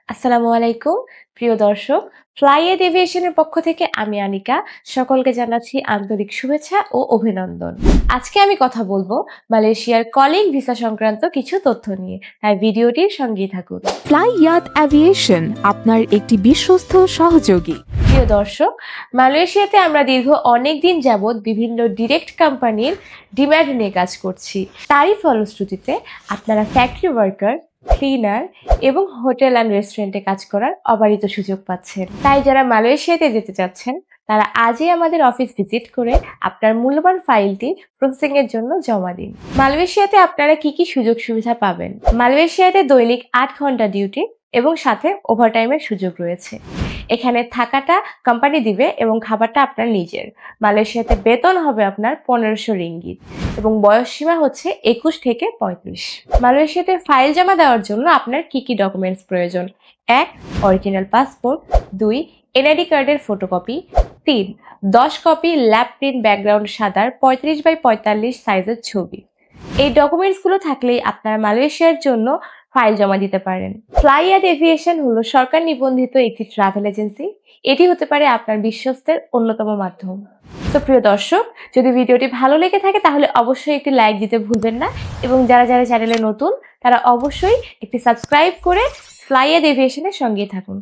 আসসালামু আলাইকুম প্রিয় দর্শক, ফ্লাইয়েড এভিয়েশনের পক্ষ থেকে আমি আনিকা সকলকে জানাচ্ছি আন্তরিক শুভেচ্ছা ও অভিনন্দন। আজকে আমি কথা বলবো মালয়েশিয়ার কলিং ভিসা সংক্রান্ত কিছু তথ্য নিয়ে, তাই ভিডিওটির সঙ্গেই থাকুন। ফ্লাইয়াত এভিয়েশন আপনার একটি বিশ্বস্ত সহযোগী। প্রিয় দর্শক, মালয়েশিয়াতে আমরা দীর্ঘ অনেক দিন যাবৎ বিভিন্ন ডিরেক্ট কোম্পানির ডিমান্ড নিয়ে কাজ করছি। তারই ফলশ্রুতিতে আপনারা ফ্যাক্টরি ওয়ার্কার, ক্লিনার এবং হোটেল অ্যান্ড রেস্টুরেন্টে কাজ করার অবারিত সুযোগ পাচ্ছেন। তাই যারা মালয়েশিয়াতে যেতে চাচ্ছেন তারা আজই আমাদের অফিস ভিজিট করে আপনার মূল্যবান ফাইলটি প্রসেসিং এর জন্য জমা দিন। মালয়েশিয়াতে আপনারা কি কি সুযোগ সুবিধা পাবেন? মালয়েশিয়াতে দৈনিক 8 ঘন্টা ডিউটি এবং সাথে ওভারটাইমের সুযোগ রয়েছে। এখানে থাকাটা কোম্পানি দিবে এবং খাবারটা আপনার নিজের। মালয়েশিয়াতে বেতন হবে আপনার 1500 রিঙ্গিত এবং বয়স সীমা হচ্ছে 21 থেকে 35। মালয়েশিয়াতে ফাইল জমা দেওয়ার জন্য আপনার কি কি ডকুমেন্টস প্রয়োজন? 1. Original passport. 2. এনআইডি কার্ডের photocopy. 3. 10 copy lab print background সাদার 35x45 সাইজের ছবি। এই ডকুমেন্টসগুলো থাকলেই আপনারা মালয়েশিয়ার জন্য ফাইল জমা দিতে পারেন। ফ্লাইয়াত এভিয়েশন হলো সরকার নিবন্ধিত একটি ট্রাভেল এজেন্সি। এটি হতে পারে আপনার বিশ্বস্তের অন্যতম মাধ্যম। তো প্রিয় দর্শক, যদি ভিডিওটি ভালো লেগে থাকে তাহলে অবশ্যই একটি লাইক দিতে ভুলবেন না এবং যারা যারা চ্যানেলে নতুন তারা অবশ্যই একটি সাবস্ক্রাইব করে ফ্লাইয়াত এভিয়েশনের সঙ্গেই থাকুন।